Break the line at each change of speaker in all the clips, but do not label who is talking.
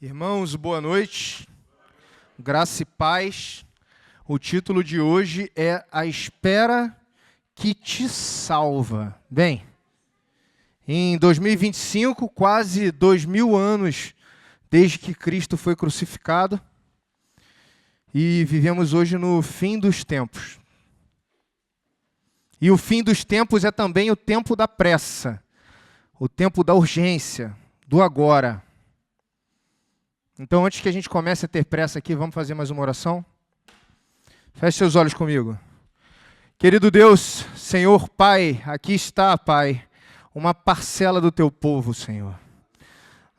Irmãos, boa noite, graça e paz. O título de hoje é A Espera que te Salva. Bem, em 2025, quase 2000 anos desde que Cristo foi crucificado, e vivemos hoje no fim dos tempos. E o fim dos tempos é também o tempo da pressa, o tempo da urgência, do agora. Então, antes que a gente comece a ter pressa aqui, vamos fazer mais uma oração? Feche seus olhos comigo. Querido Deus, Senhor Pai, aqui está, Pai, uma parcela do Teu povo, Senhor.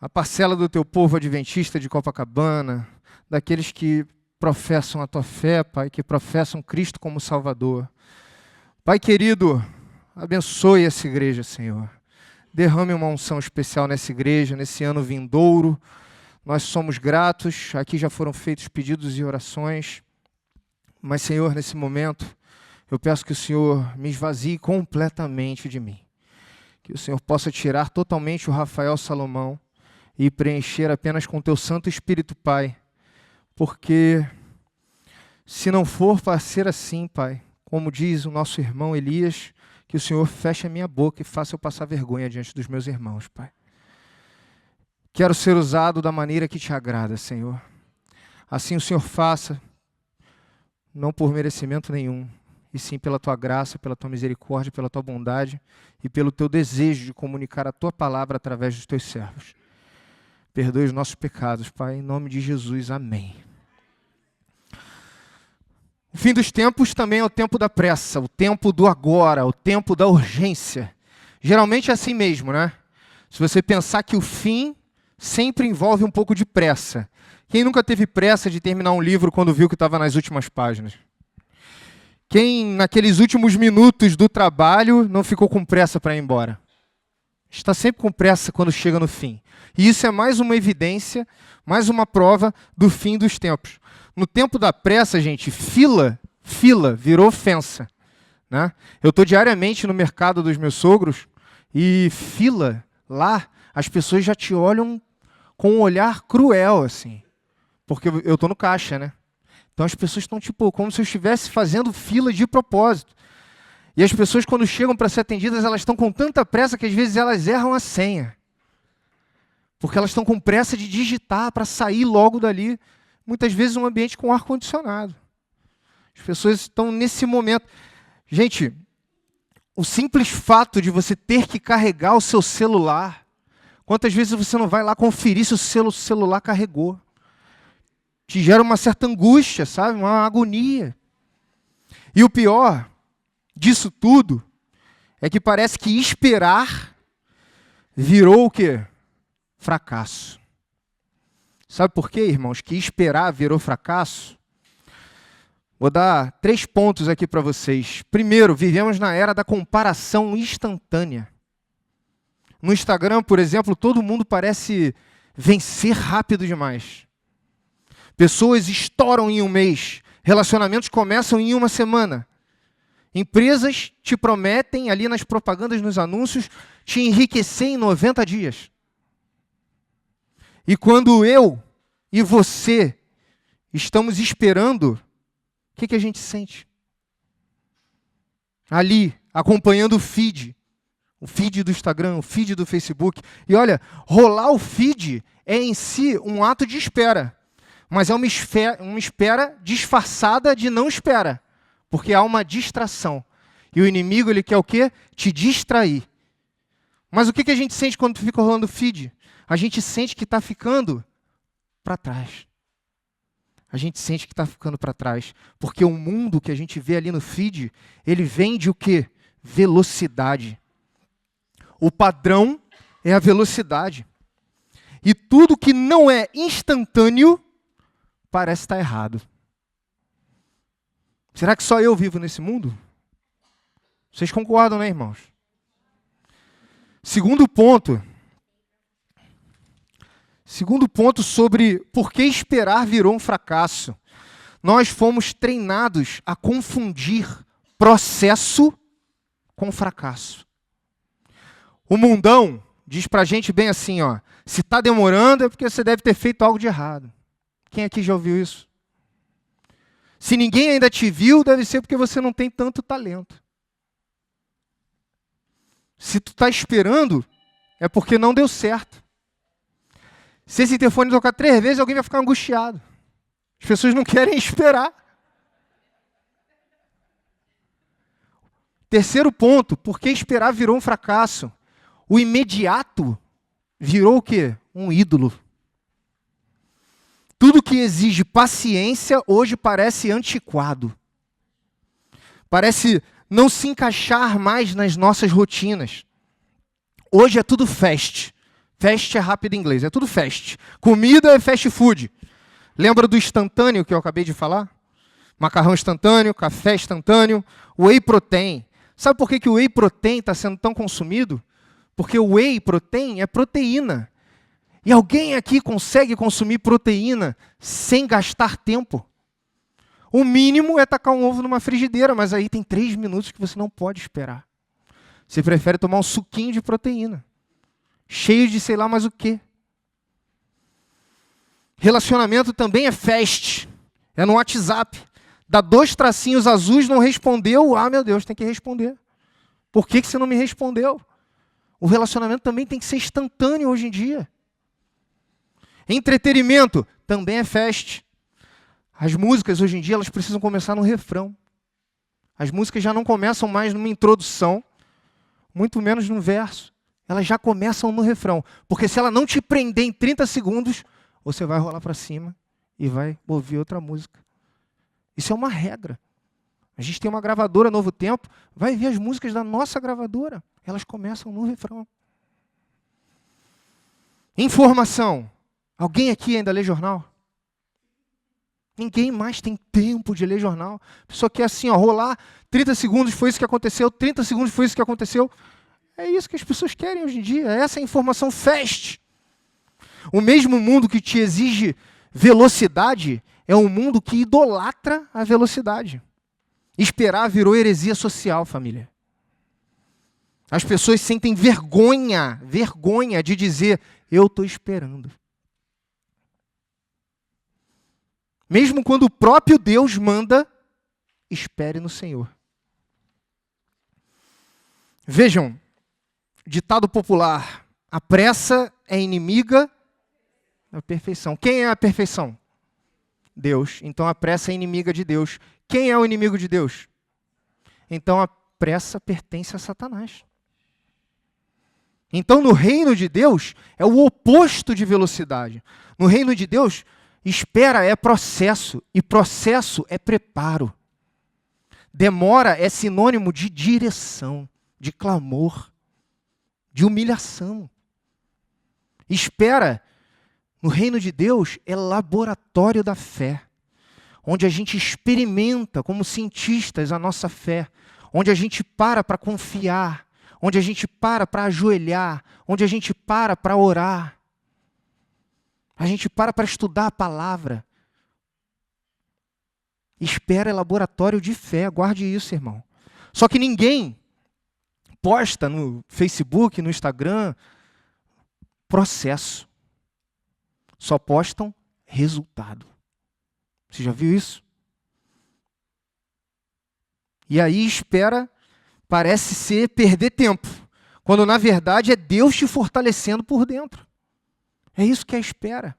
A parcela do Teu povo adventista de Copacabana, daqueles que professam a Tua fé, Pai, que professam Cristo como Salvador. Pai querido, abençoe essa igreja, Senhor. Derrame uma unção especial nessa igreja, nesse ano vindouro. Nós somos gratos, aqui já foram feitos pedidos e orações, mas, Senhor, nesse momento, eu peço que o Senhor me esvazie completamente de mim. Que o Senhor possa tirar totalmente o Rafael Salomão e preencher apenas com o Teu Santo Espírito, Pai. Porque, se não for para ser assim, Pai, como diz o nosso irmão Elias, que o Senhor feche a minha boca e faça eu passar vergonha diante dos meus irmãos, Pai. Quero ser usado da maneira que te agrada, Senhor. Assim o Senhor faça, não por merecimento nenhum, e sim pela Tua graça, pela Tua misericórdia, pela Tua bondade e pelo Teu desejo de comunicar a Tua palavra através dos Teus servos. Perdoe os nossos pecados, Pai, em nome de Jesus, amém. O fim dos tempos também é o tempo da pressa, o tempo do agora, o tempo da urgência. Geralmente é assim mesmo, né? Se você pensar que o fim sempre envolve um pouco de pressa. Quem nunca teve pressa de terminar um livro quando viu que estava nas últimas páginas? Quem, naqueles últimos minutos do trabalho, não ficou com pressa para ir embora? Está sempre com pressa quando chega no fim. E isso é mais uma evidência, mais uma prova do fim dos tempos. No tempo da pressa, gente, fila virou ofensa, né? Eu estou diariamente no mercado dos meus sogros e fila lá, as pessoas já te olham com um olhar cruel, assim. Porque eu estou no caixa, né? Então as pessoas estão tipo, como se eu estivesse fazendo fila de propósito. E as pessoas, quando chegam para ser atendidas, elas estão com tanta pressa que às vezes elas erram a senha. Porque elas estão com pressa de digitar para sair logo dali. Muitas vezes um ambiente com ar-condicionado. As pessoas estão nesse momento. Gente, o simples fato de você ter que carregar o seu celular, quantas vezes você não vai lá conferir se o celular carregou? Te gera uma certa angústia, sabe? Uma agonia. E o pior disso tudo é que parece que esperar virou o quê? Fracasso. Sabe por quê, irmãos, que esperar virou fracasso? Vou dar 3 pontos aqui para vocês. Primeiro, vivemos na era da comparação instantânea. No Instagram, por exemplo, todo mundo parece vencer rápido demais. Pessoas estouram em um mês. Relacionamentos começam em uma semana. Empresas te prometem, ali nas propagandas, nos anúncios, te enriquecer em 90 dias. E quando eu e você estamos esperando, o que a gente sente? Ali, acompanhando o feed do Instagram, o feed do Facebook. E olha, rolar o feed é em si um ato de espera. Mas é uma espera disfarçada de não espera. Porque há uma distração. E o inimigo, ele quer o quê? Te distrair. Mas o que a gente sente quando fica rolando o feed? A gente sente que está ficando para trás. A gente sente que está ficando para trás. Porque o mundo que a gente vê ali no feed, ele vende o quê? Velocidade. O padrão é a velocidade. E tudo que não é instantâneo parece estar errado. Será que só eu vivo nesse mundo? Vocês concordam, né, irmãos? Segundo ponto sobre por que esperar virou um fracasso. Nós fomos treinados a confundir processo com fracasso. O mundão diz pra gente bem assim, ó, se está demorando é porque você deve ter feito algo de errado. Quem aqui já ouviu isso? Se ninguém ainda te viu, deve ser porque você não tem tanto talento. Se tu está esperando, é porque não deu certo. Se esse interfone tocar 3 vezes, alguém vai ficar angustiado. As pessoas não querem esperar. Terceiro ponto, porque esperar virou um fracasso. O imediato virou o quê? Um ídolo. Tudo que exige paciência hoje parece antiquado. Parece não se encaixar mais nas nossas rotinas. Hoje é tudo fast. Fast é rápido em inglês, é tudo fast. Comida é fast food. Lembra do instantâneo que eu acabei de falar? Macarrão instantâneo, café instantâneo, whey protein. Sabe por que o whey protein está sendo tão consumido? Porque o whey protein é proteína. E alguém aqui consegue consumir proteína sem gastar tempo? O mínimo é tacar um ovo numa frigideira, mas aí tem 3 minutos que você não pode esperar. Você prefere tomar um suquinho de proteína, cheio de sei lá mais o quê. Relacionamento também é fast, é no WhatsApp. Dá 2 tracinhos azuis, não respondeu, ah, meu Deus, tem que responder. Por que você não me respondeu? O relacionamento também tem que ser instantâneo hoje em dia. Entretenimento também é fast. As músicas hoje em dia elas precisam começar no refrão. As músicas já não começam mais numa introdução, muito menos num verso. Elas já começam no refrão. Porque se ela não te prender em 30 segundos, você vai rolar para cima e vai ouvir outra música. Isso é uma regra. A gente tem uma gravadora Novo Tempo, vai ver as músicas da nossa gravadora. Elas começam no refrão. Informação. Alguém aqui ainda lê jornal? Ninguém mais tem tempo de ler jornal. A pessoa quer assim, ó, rolar, 30 segundos foi isso que aconteceu, 30 segundos foi isso que aconteceu. É isso que as pessoas querem hoje em dia. Essa é a informação fast. O mesmo mundo que te exige velocidade é um mundo que idolatra a velocidade. Esperar virou heresia social, família. As pessoas sentem vergonha de dizer, eu estou esperando. Mesmo quando o próprio Deus manda, espere no Senhor. Vejam, ditado popular, a pressa é inimiga da perfeição. Quem é a perfeição? Deus. Então a pressa é inimiga de Deus. Quem é o inimigo de Deus? Então a pressa pertence a Satanás. Então no reino de Deus é o oposto de velocidade. No reino de Deus, espera é processo, e processo é preparo. Demora é sinônimo de direção, de clamor, de humilhação. Espera, no reino de Deus, é laboratório da fé, onde a gente experimenta, como cientistas, a nossa fé, onde a gente para confiar, onde a gente para ajoelhar, onde a gente para orar. A gente para estudar a palavra. Espera é laboratório de fé, guarde isso, irmão. Só que ninguém posta no Facebook, no Instagram, processo. Só postam resultado. Você já viu isso? E aí espera parece ser perder tempo, quando na verdade é Deus te fortalecendo por dentro. É isso que é a espera.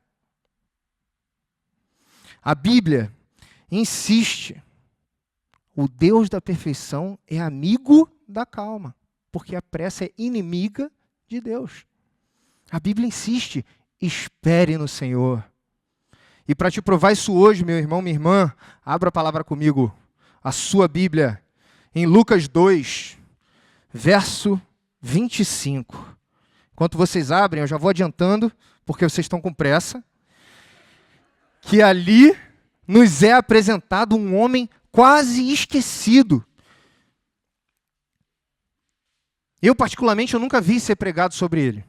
A Bíblia insiste, o Deus da perfeição é amigo da calma, porque a pressa é inimiga de Deus. A Bíblia insiste, espere no Senhor. E para te provar isso hoje, meu irmão, minha irmã, abra a palavra comigo, a sua Bíblia, em Lucas 2, verso 25. Enquanto vocês abrem, eu já vou adiantando, porque vocês estão com pressa, que ali nos é apresentado um homem quase esquecido. Eu, particularmente, eu nunca vi ser pregado sobre ele.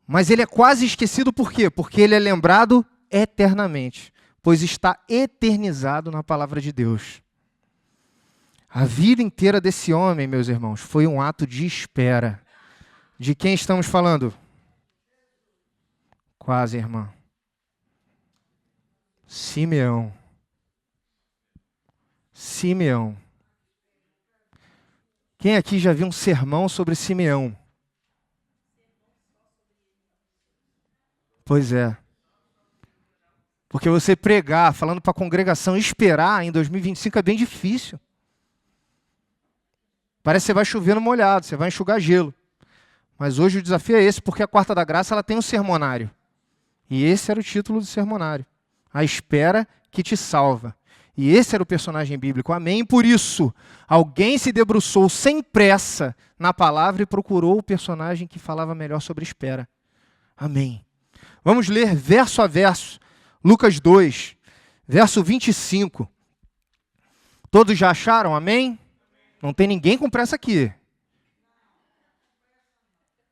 Mas ele é quase esquecido por quê? Porque ele é lembrado eternamente, pois está eternizado na palavra de Deus. A vida inteira desse homem, meus irmãos, foi um ato de espera. De quem estamos falando? Quase, irmã. Simeão. Simeão. Quem aqui já viu um sermão sobre Simeão? Pois é. Porque você pregar, falando para a congregação, esperar em 2025 é bem difícil. Parece que você vai chover no molhado, você vai enxugar gelo. Mas hoje o desafio é esse, porque a Quarta da Graça ela tem um sermonário. E esse era o título do sermonário. A espera que te salva. E esse era o personagem bíblico. Amém? E por isso, alguém se debruçou sem pressa na palavra e procurou o personagem que falava melhor sobre espera. Amém. Vamos ler verso a verso. Lucas 2, verso 25. Todos já acharam? Amém? Não tem ninguém com pressa aqui.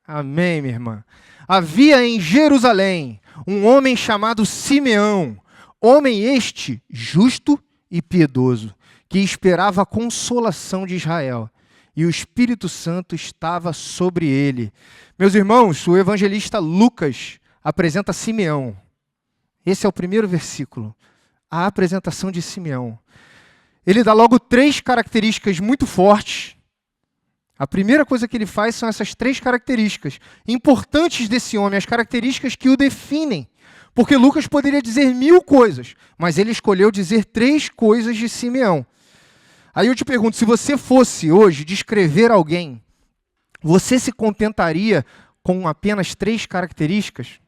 Amém, minha irmã. Havia em Jerusalém um homem chamado Simeão, homem este justo e piedoso, que esperava a consolação de Israel, e o Espírito Santo estava sobre ele. Meus irmãos, o evangelista Lucas apresenta Simeão. Esse é o primeiro versículo, a apresentação de Simeão. Ele dá logo 3 características muito fortes. A primeira coisa que ele faz são essas 3 características importantes desse homem, as características que o definem. Porque Lucas poderia dizer 1000 coisas, mas ele escolheu dizer 3 coisas de Simeão. Aí eu te pergunto, se você fosse hoje descrever alguém, você se contentaria com apenas 3 características?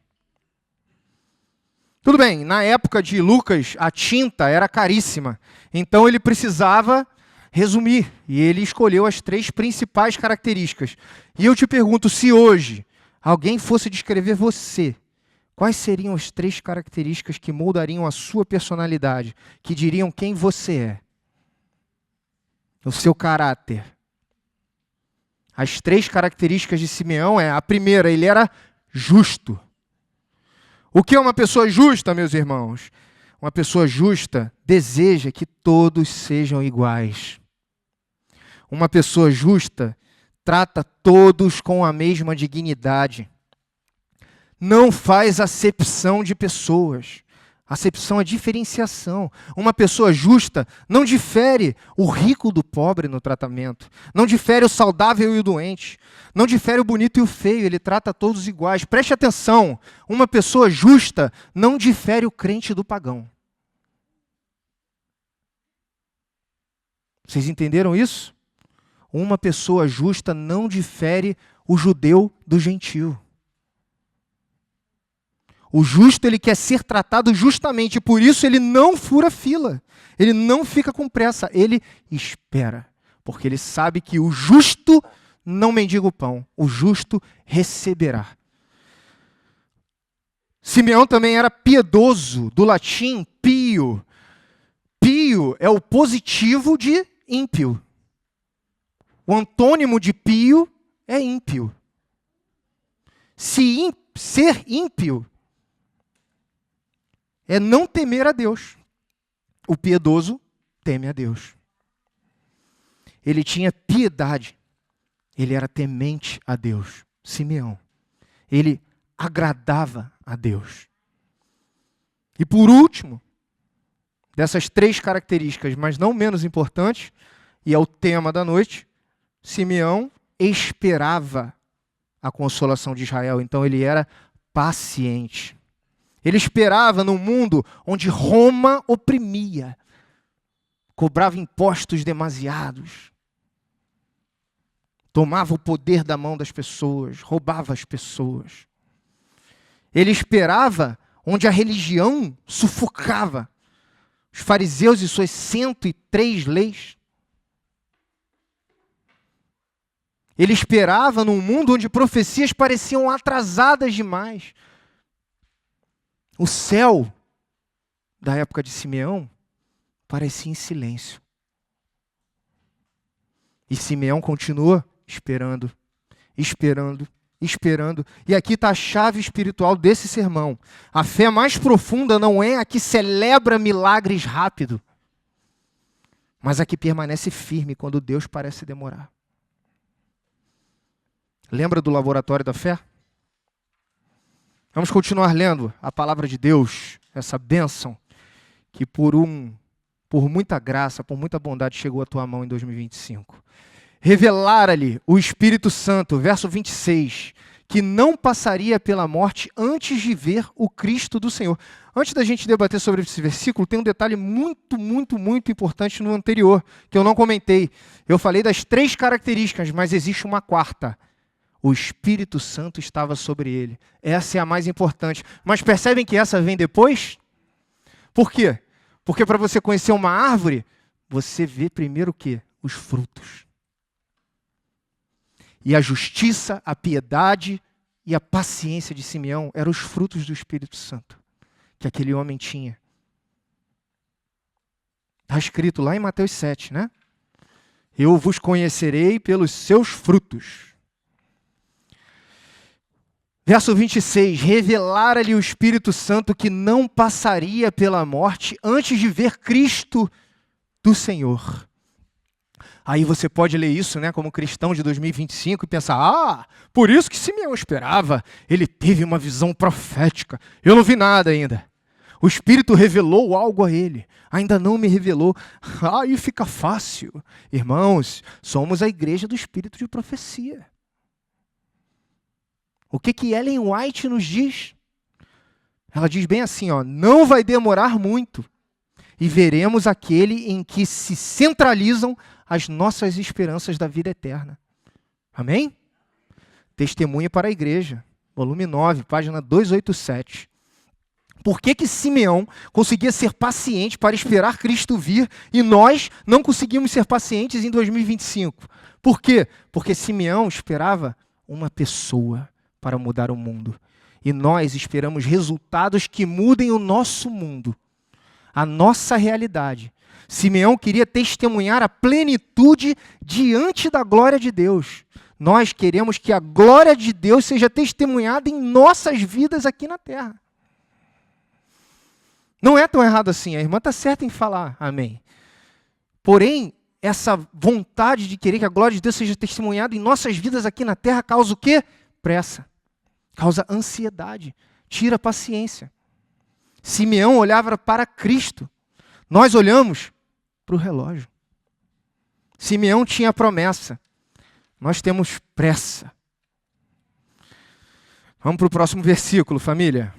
Tudo bem, na época de Lucas, a tinta era caríssima, então ele precisava resumir, e ele escolheu as 3 principais características. E eu te pergunto, se hoje alguém fosse descrever você, quais seriam as 3 características que moldariam a sua personalidade, que diriam quem você é? O seu caráter. As 3 características de Simeão a primeira, ele era justo. O que é uma pessoa justa, meus irmãos? Uma pessoa justa deseja que todos sejam iguais. Uma pessoa justa trata todos com a mesma dignidade. Não faz acepção de pessoas. Acepção é diferenciação. Uma pessoa justa não difere o rico do pobre no tratamento. Não difere o saudável e o doente. Não difere o bonito e o feio. Ele trata todos iguais. Preste atenção. Uma pessoa justa não difere o crente do pagão. Vocês entenderam isso? Uma pessoa justa não difere o judeu do gentio. O justo, ele quer ser tratado justamente, por isso ele não fura fila. Ele não fica com pressa, ele espera. Porque ele sabe que o justo não mendiga o pão, o justo receberá. Simeão também era piedoso, do latim pio. Pio é o positivo de ímpio. O antônimo de pio é ímpio. Ser ímpio é não temer a Deus. O piedoso teme a Deus. Ele tinha piedade. Ele era temente a Deus. Simeão. Ele agradava a Deus. E por último, dessas 3 características, mas não menos importantes, e é o tema da noite, Simeão esperava a consolação de Israel. Então ele era paciente. Ele esperava num mundo onde Roma oprimia, cobrava impostos demasiados, tomava o poder da mão das pessoas, roubava as pessoas. Ele esperava onde a religião sufocava os fariseus e suas 103 leis. Ele esperava num mundo onde profecias pareciam atrasadas demais. O céu da época de Simeão parecia em silêncio. E Simeão continua esperando, esperando, esperando. E aqui está a chave espiritual desse sermão. A fé mais profunda não é a que celebra milagres rápido, mas a que permanece firme quando Deus parece demorar. Lembra do laboratório da fé? Vamos continuar lendo a palavra de Deus, essa bênção que por muita graça, por muita bondade chegou à tua mão em 2025. Revelara-lhe o Espírito Santo, verso 26, que não passaria pela morte antes de ver o Cristo do Senhor. Antes da gente debater sobre esse versículo, tem um detalhe muito, muito, muito importante no anterior, que eu não comentei. Eu falei das 3 características, mas existe uma quarta. O Espírito Santo estava sobre ele. Essa é a mais importante. Mas percebem que essa vem depois? Por quê? Porque para você conhecer uma árvore, você vê primeiro o quê? Os frutos. E a justiça, a piedade e a paciência de Simeão eram os frutos do Espírito Santo que aquele homem tinha. Está escrito lá em Mateus 7, né? Eu vos conhecerei pelos seus frutos. Verso 26, revelara-lhe o Espírito Santo que não passaria pela morte antes de ver Cristo do Senhor. Aí você pode ler isso, né, como cristão de 2025 e pensar, por isso que Simeão esperava, ele teve uma visão profética. Eu não vi nada ainda. O Espírito revelou algo a ele, ainda não me revelou. Aí fica fácil. Irmãos, somos a igreja do Espírito de profecia. O que Ellen White nos diz? Ela diz bem assim, não vai demorar muito e veremos aquele em que se centralizam as nossas esperanças da vida eterna. Amém? Testemunha para a igreja, volume 9, página 287. Por que Simeão conseguia ser paciente para esperar Cristo vir e nós não conseguimos ser pacientes em 2025? Por quê? Porque Simeão esperava uma pessoa para mudar o mundo. E nós esperamos resultados que mudem o nosso mundo, a nossa realidade. Simeão queria testemunhar a plenitude diante da glória de Deus. Nós queremos que a glória de Deus seja testemunhada em nossas vidas aqui na terra. Não é tão errado assim, a irmã está certa em falar, amém. Porém, essa vontade de querer que a glória de Deus seja testemunhada em nossas vidas aqui na terra causa o quê? Pressa, causa ansiedade, tira a paciência. Simeão olhava para Cristo, nós olhamos para o relógio. Simeão tinha promessa, nós temos pressa. Vamos para o próximo versículo, família.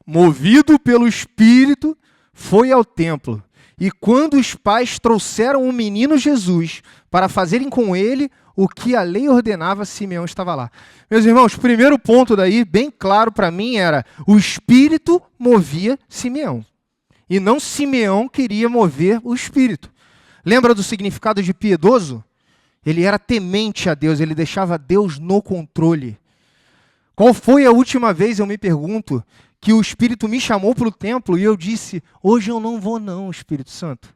Movido pelo Espírito, foi ao templo. E quando os pais trouxeram o menino Jesus para fazerem com ele o que a lei ordenava, Simeão estava lá. Meus irmãos, o primeiro ponto daí, bem claro para mim, era o Espírito movia Simeão. E não Simeão queria mover o Espírito. Lembra do significado de piedoso? Ele era temente a Deus, ele deixava Deus no controle. Qual foi a última vez, eu me pergunto, que o Espírito me chamou para o templo e eu disse, hoje eu não vou não, Espírito Santo?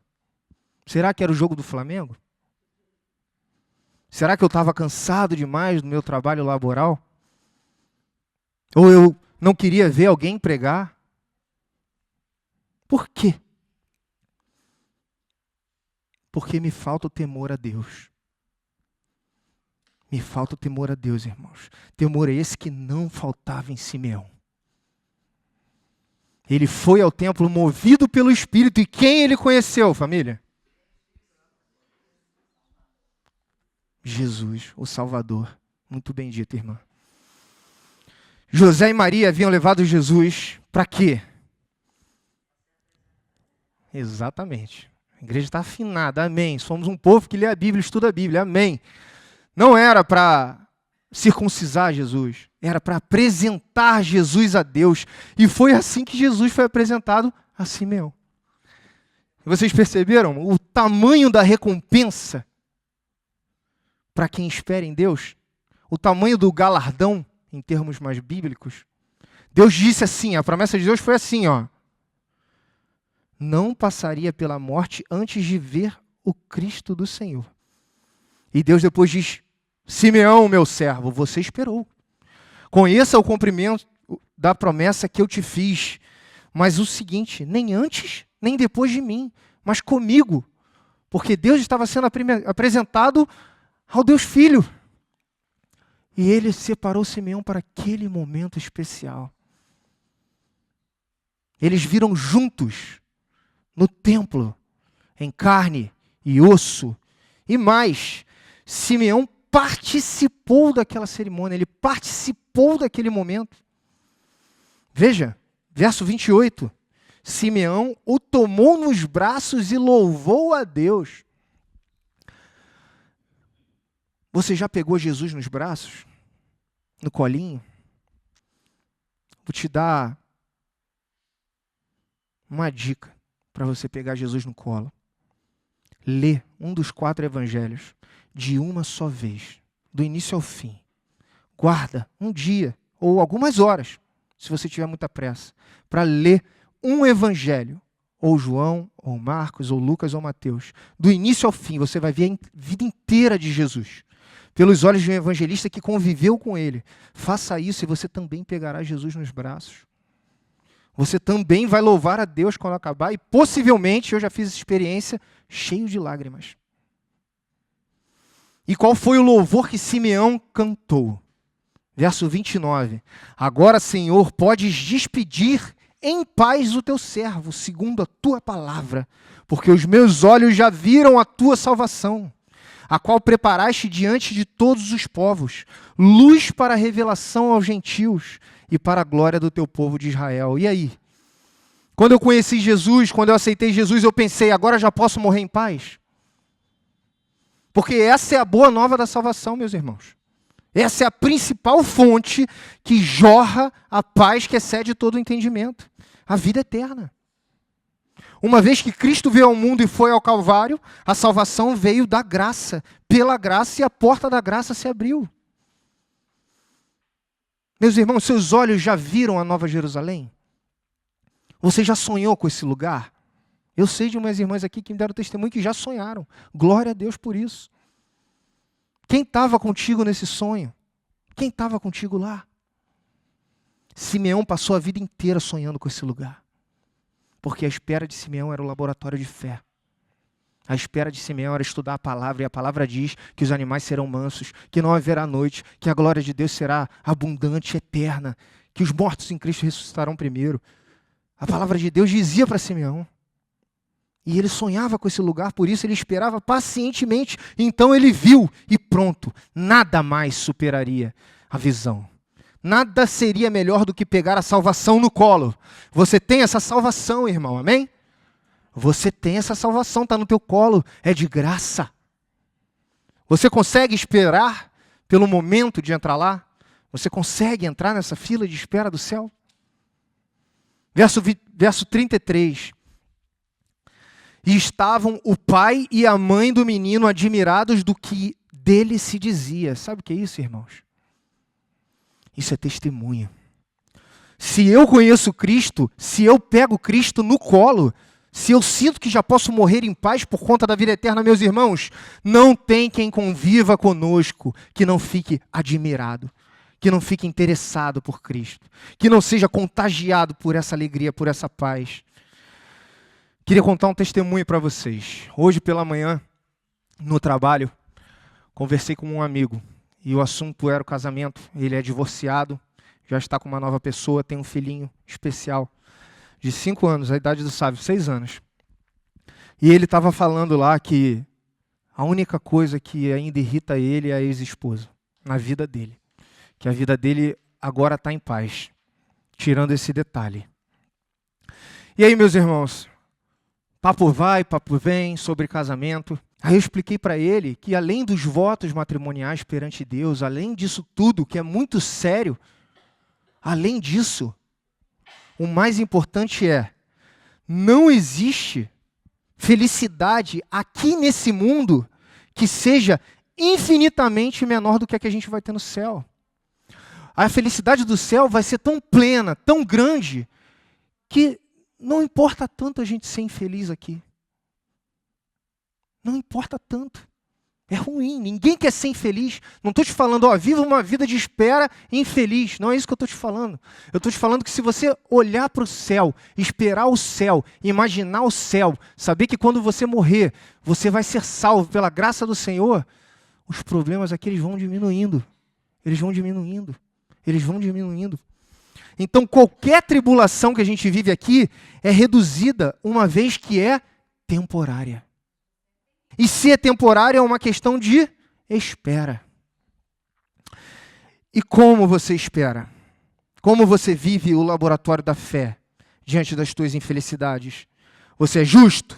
Será que era o jogo do Flamengo? Será que eu estava cansado demais do meu trabalho laboral? Ou eu não queria ver alguém pregar? Por quê? Porque me falta o temor a Deus. Me falta o temor a Deus, irmãos. Temor é esse que não faltava em Simeão. Ele foi ao templo movido pelo Espírito. E quem ele conheceu, família? Jesus, o Salvador. Muito bem dito, irmã. José e Maria haviam levado Jesus para quê? Exatamente. A igreja está afinada, amém. Somos um povo que lê a Bíblia, estuda a Bíblia, amém. Não era para circuncisar Jesus, era para apresentar Jesus a Deus. E foi assim que Jesus foi apresentado a Simeão. Vocês perceberam o tamanho da recompensa para quem espera em Deus? O tamanho do galardão, em termos mais bíblicos? Deus disse assim, a promessa de Deus foi assim, não passaria pela morte antes de ver o Cristo do Senhor. E Deus depois diz, Simeão, meu servo, você esperou. Conheça o cumprimento da promessa que eu te fiz. Mas o seguinte, nem antes, nem depois de mim, mas comigo. Porque Deus estava sendo apresentado ao Deus Filho. E ele separou Simeão para aquele momento especial. Eles viram juntos no templo, em carne e osso. E mais, Simeão participou daquela cerimônia, ele participou daquele momento. Veja, verso 28. Simeão o tomou nos braços e louvou a Deus. Você já pegou Jesus nos braços? No colinho? Vou te dar uma dica para você pegar Jesus no colo. Lê um dos 4 evangelhos de uma só vez, do início ao fim. Guarda um dia ou algumas horas, se você tiver muita pressa, para ler um evangelho, ou João, ou Marcos, ou Lucas, ou Mateus. Do início ao fim, você vai ver a vida inteira de Jesus, pelos olhos de um evangelista que conviveu com ele. Faça isso e você também pegará Jesus nos braços. Você também vai louvar a Deus quando acabar e possivelmente, eu já fiz essa experiência, cheio de lágrimas. E qual foi o louvor que Simeão cantou? Verso 29. Agora, Senhor, podes despedir em paz o teu servo, segundo a tua palavra, porque os meus olhos já viram a tua salvação, a qual preparaste diante de todos os povos, luz para a revelação aos gentios e para a glória do teu povo de Israel. E aí? Quando eu conheci Jesus, quando eu aceitei Jesus, eu pensei, agora já posso morrer em paz? Porque essa é a boa nova da salvação, meus irmãos. Essa é a principal fonte que jorra a paz que excede todo o entendimento. A vida eterna. Uma vez que Cristo veio ao mundo e foi ao Calvário, a salvação veio da graça. Pela graça, e a porta da graça se abriu. Meus irmãos, seus olhos já viram a Nova Jerusalém? Você já sonhou com esse lugar? Eu sei de umas irmãs aqui que me deram testemunho que já sonharam. Glória a Deus por isso. Quem estava contigo nesse sonho? Quem estava contigo lá? Simeão passou a vida inteira sonhando com esse lugar. Porque a espera de Simeão era o laboratório de fé. A espera de Simeão era estudar a palavra, e a palavra diz que os animais serão mansos, que não haverá noite, que a glória de Deus será abundante, eterna, que os mortos em Cristo ressuscitarão primeiro. A palavra de Deus dizia para Simeão. E ele sonhava com esse lugar, por isso ele esperava pacientemente. Então ele viu e pronto, nada mais superaria a visão. Nada seria melhor do que pegar a salvação no colo. Você tem essa salvação, irmão, amém? Você tem essa salvação, está no teu colo, é de graça. Você consegue esperar pelo momento de entrar lá? Você consegue entrar nessa fila de espera do céu? Verso 33. E estavam o pai e a mãe do menino admirados do que dele se dizia. Sabe o que é isso, irmãos? Isso é testemunho. Se eu conheço Cristo, se eu pego Cristo no colo, se eu sinto que já posso morrer em paz por conta da vida eterna, meus irmãos, não tem quem conviva conosco que não fique admirado, que não fique interessado por Cristo, que não seja contagiado por essa alegria, por essa paz. Queria contar um testemunho para vocês. Hoje pela manhã, no trabalho, conversei com um amigo e o assunto era o casamento. Ele é divorciado, já está com uma nova pessoa, tem um filhinho especial de 5 anos, a idade do sábio, 6 anos. E ele estava falando lá que a única coisa que ainda irrita ele é a ex-esposa, na vida dele. Que a vida dele agora está em paz, tirando esse detalhe. E aí, meus irmãos, papo vai, papo vem sobre casamento. Aí eu expliquei para ele que além dos votos matrimoniais perante Deus, além disso tudo, que é muito sério, além disso, o mais importante é, não existe felicidade aqui nesse mundo que seja infinitamente menor do que a que a gente vai ter no céu. A felicidade do céu vai ser tão plena, tão grande, que não importa tanto a gente ser infeliz aqui. Não importa tanto. É ruim, ninguém quer ser infeliz. Não estou te falando, viva uma vida de espera infeliz. Não é isso que eu estou te falando. Eu estou te falando que se você olhar para o céu, esperar o céu, imaginar o céu, saber que quando você morrer, você vai ser salvo pela graça do Senhor, os problemas aqui eles vão diminuindo. Eles vão diminuindo. Eles vão diminuindo. Então, qualquer tribulação que a gente vive aqui é reduzida, uma vez que é temporária. E se é temporária, é uma questão de espera. E como você espera? Como você vive o laboratório da fé diante das tuas infelicidades? Você é justo?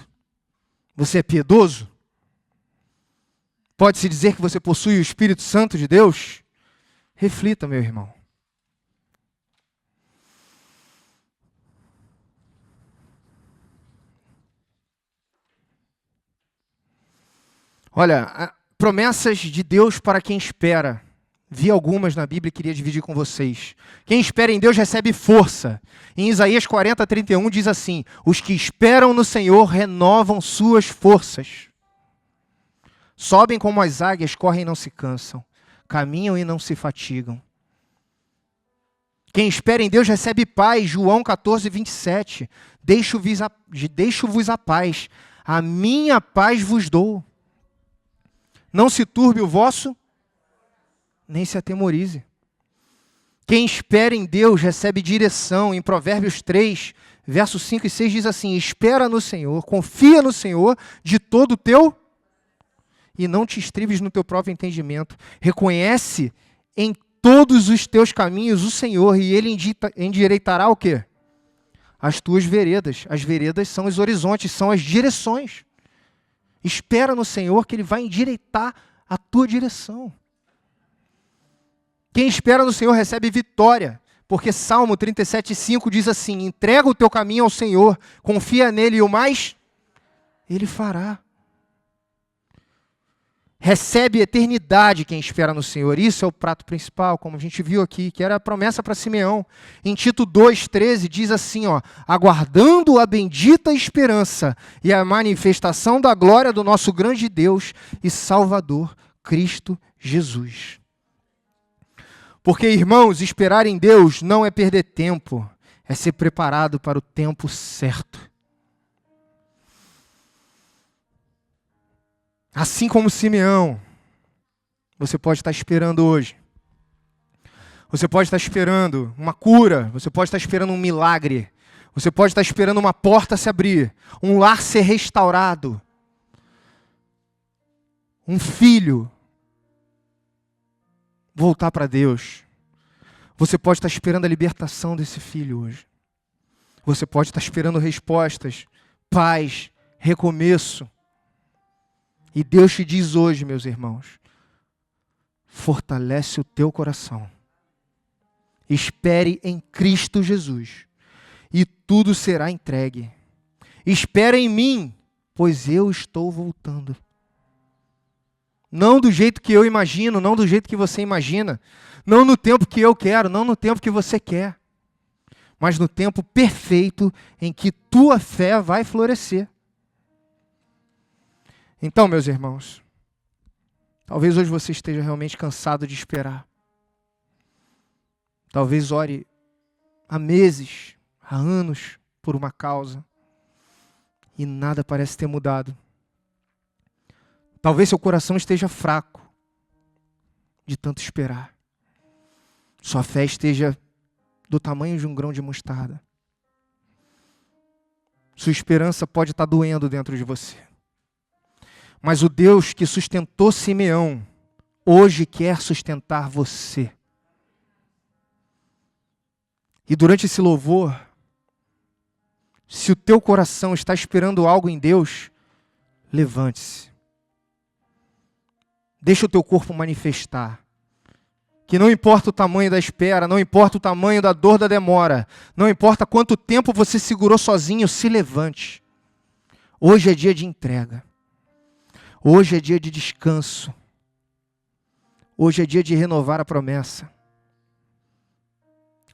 Você é piedoso? Pode-se dizer que você possui o Espírito Santo de Deus? Reflita, meu irmão. Olha, promessas de Deus para quem espera. Vi algumas na Bíblia e queria dividir com vocês. Quem espera em Deus recebe força. Em Isaías 40:31 diz assim: os que esperam no Senhor renovam suas forças. Sobem como as águias, correm e não se cansam. Caminham e não se fatigam. Quem espera em Deus recebe paz. João 14:27. Deixo-vos a paz. A minha paz vos dou. Não se turbe o vosso, nem se atemorize. Quem espera em Deus recebe direção. Em Provérbios 3, versos 5 e 6 diz assim: espera no Senhor, confia no Senhor de todo o teu, e não te estribes no teu próprio entendimento. Reconhece em todos os teus caminhos o Senhor, e Ele endireitará o quê? As tuas veredas. As veredas são os horizontes, são as direções. Espera no Senhor que Ele vai endireitar a tua direção. Quem espera no Senhor recebe vitória, porque Salmo 37:5 diz assim: entrega o teu caminho ao Senhor, confia nele e o mais Ele fará. Recebe eternidade quem espera no Senhor. Isso é o prato principal, como a gente viu aqui, que era a promessa para Simeão. Em Tito 2:13 diz assim, aguardando a bendita esperança e a manifestação da glória do nosso grande Deus e Salvador, Cristo Jesus. Porque, irmãos, esperar em Deus não é perder tempo, é ser preparado para o tempo certo. Assim como Simeão, você pode estar esperando hoje. Você pode estar esperando uma cura, você pode estar esperando um milagre, você pode estar esperando uma porta se abrir, um lar ser restaurado, um filho voltar para Deus. Você pode estar esperando a libertação desse filho hoje. Você pode estar esperando respostas, paz, recomeço. E Deus te diz hoje, meus irmãos, fortalece o teu coração. Espere em Cristo Jesus e tudo será entregue. Espere em mim, pois eu estou voltando. Não do jeito que eu imagino, não do jeito que você imagina, não no tempo que eu quero, não no tempo que você quer, mas no tempo perfeito em que tua fé vai florescer. Então, meus irmãos, talvez hoje você esteja realmente cansado de esperar. Talvez ore há meses, há anos, por uma causa, e nada parece ter mudado. Talvez seu coração esteja fraco de tanto esperar. Sua fé esteja do tamanho de um grão de mostarda. Sua esperança pode estar doendo dentro de você. Mas o Deus que sustentou Simeão, hoje quer sustentar você. E durante esse louvor, se o teu coração está esperando algo em Deus, levante-se. Deixa o teu corpo manifestar. Que não importa o tamanho da espera, não importa o tamanho da dor da demora, não importa quanto tempo você segurou sozinho, se levante. Hoje é dia de entrega. Hoje é dia de descanso. Hoje é dia de renovar a promessa.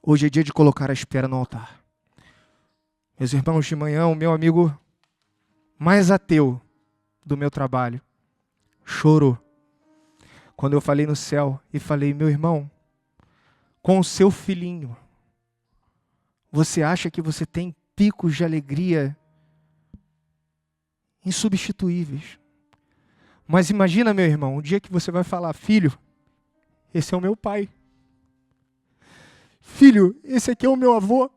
Hoje é dia de colocar a espera no altar. Meus irmãos, de manhã, o meu amigo mais ateu do meu trabalho chorou quando eu falei no céu e falei: meu irmão, com o seu filhinho, você acha que você tem picos de alegria insubstituíveis. Mas imagina, meu irmão, um dia que você vai falar: filho, esse é o meu pai. Filho, esse aqui é o meu avô.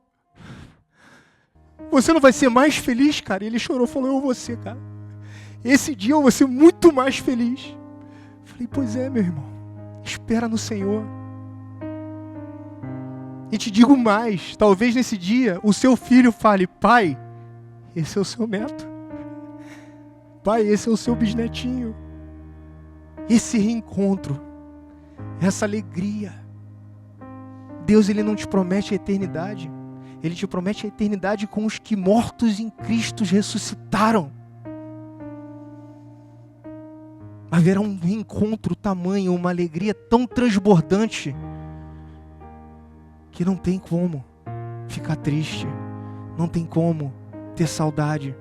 Você não vai ser mais feliz, cara? Ele chorou, falou, eu vou ser, cara. Esse dia eu vou ser muito mais feliz. Falei, pois é, meu irmão. Espera no Senhor. E te digo mais, talvez nesse dia o seu filho fale, pai, esse é o seu neto. Pai, esse é o seu bisnetinho. Esse reencontro, essa alegria. Deus, Ele não te promete a eternidade. Ele te promete a eternidade com os que mortos em Cristo ressuscitaram. Haverá um reencontro tamanho, uma alegria tão transbordante, que não tem como ficar triste, não tem como ter saudade,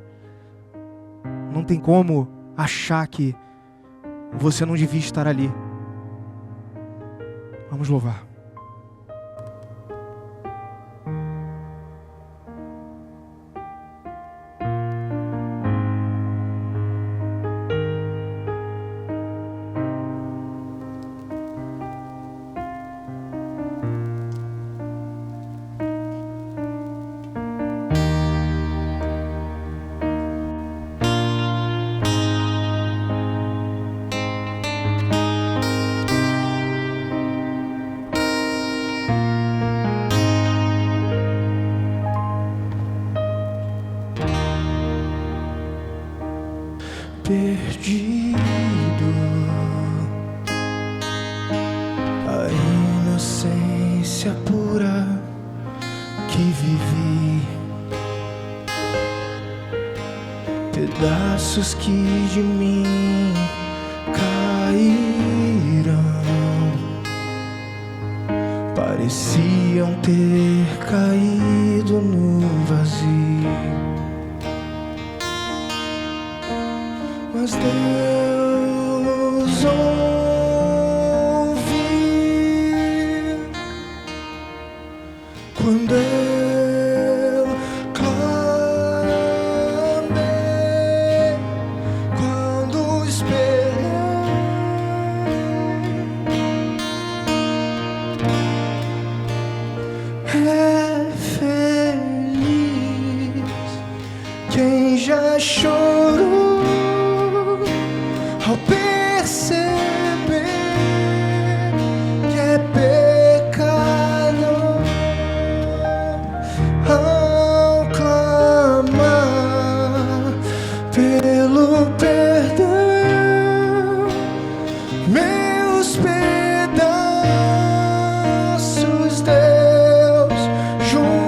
não tem como achar que você não devia estar ali. Vamos louvar. Perdido, a inocência pura que vivi, pedaços que de mim caíram, pareciam ter caído no vazio. Mas Deus ouve quando eu clamei, quando esperei. É feliz quem já chorou ao perceber que é pecado, ao clamar pelo perdão, meus pedaços Deus juntou.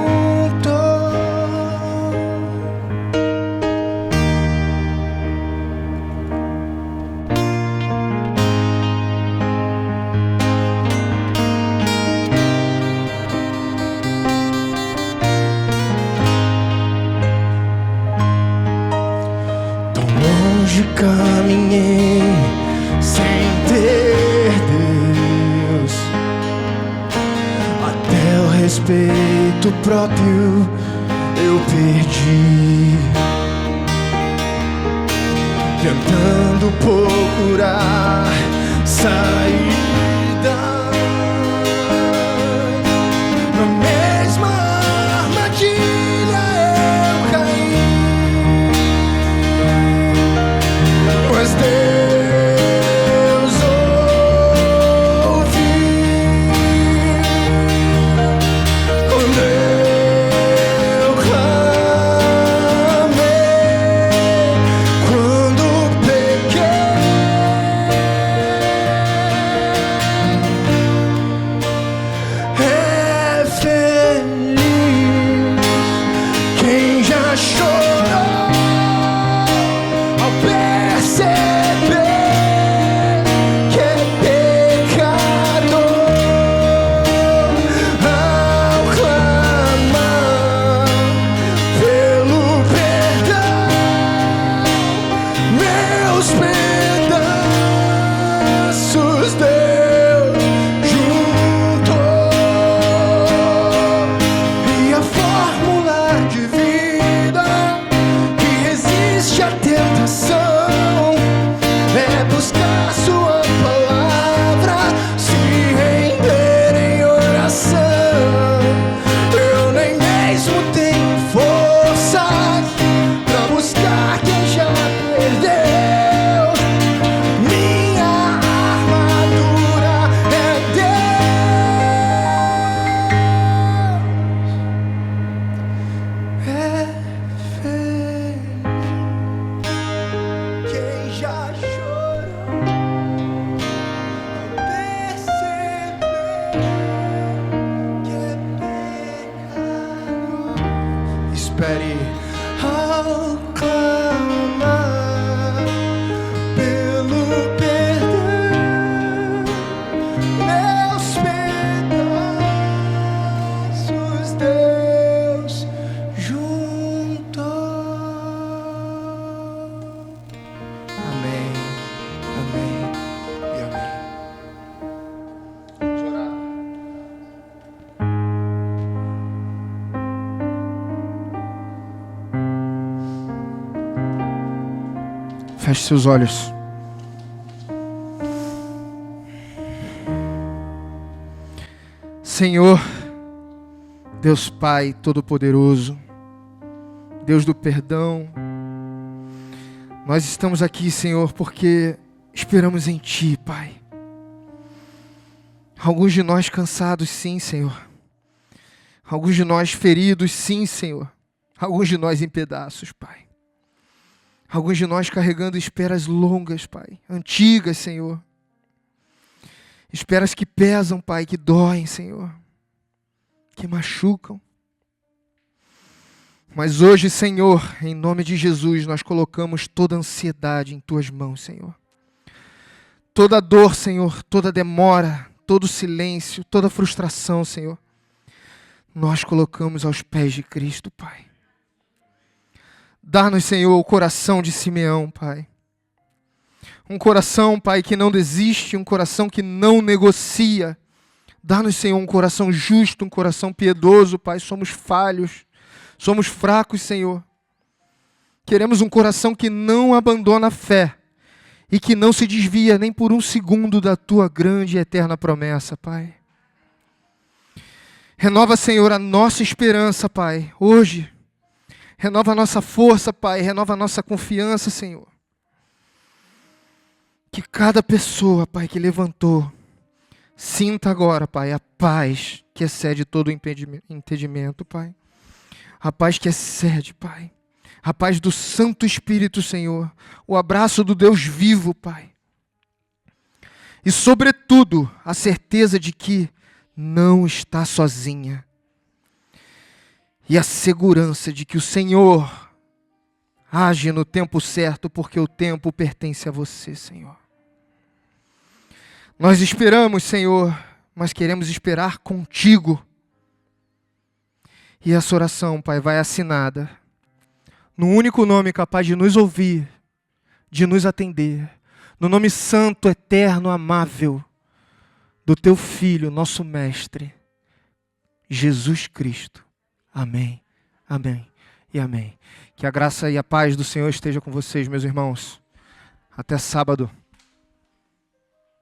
Caminhei sem ter Deus, até o respeito próprio eu perdi, tentando procurar saída na mesma armadilha eu caí. Mas Deus ouve quando eu clamei, quando pequei. espere ao clamar pelo perdão, meus pedaços Deus juntou. Amém, amém e amém. Vamos orar. Feche seus olhos. Senhor, Deus Pai Todo-Poderoso, Deus do perdão, nós estamos aqui, Senhor, porque esperamos em Ti, Pai. Alguns de nós cansados, sim, Senhor. Alguns de nós feridos, sim, Senhor. Alguns de nós em pedaços, Pai. Alguns de nós carregando esperas longas, Pai, antigas, Senhor. Esperas que pesam, Pai, que doem, Senhor, que machucam. Mas hoje, Senhor, em nome de Jesus, nós colocamos toda a ansiedade em Tuas mãos, Senhor. Toda dor, Senhor, toda demora, todo silêncio, toda frustração, Senhor, nós colocamos aos pés de Cristo, Pai. Dá-nos, Senhor, o coração de Simeão, Pai. Um coração, Pai, que não desiste, um coração que não negocia. Dá-nos, Senhor, um coração justo, um coração piedoso, Pai. Somos falhos, somos fracos, Senhor. Queremos um coração que não abandona a fé e que não se desvia nem por um segundo da Tua grande e eterna promessa, Pai. Renova, Senhor, a nossa esperança, Pai, hoje. Renova a nossa força, Pai. Renova a nossa confiança, Senhor. Que cada pessoa, Pai, que levantou, sinta agora, Pai, a paz que excede todo entendimento, Pai. A paz que excede, Pai. A paz do Santo Espírito, Senhor. O abraço do Deus vivo, Pai. E, sobretudo, a certeza de que não está sozinha. E a segurança de que o Senhor age no tempo certo, porque o tempo pertence a você, Senhor. Nós esperamos, Senhor, mas queremos esperar contigo. E essa oração, Pai, vai assinada no único nome capaz de nos ouvir, de nos atender, no nome santo, eterno, amável do Teu Filho, nosso Mestre, Jesus Cristo. Amém, amém e amém. Que a graça e a paz do Senhor esteja com vocês, meus irmãos. Até sábado.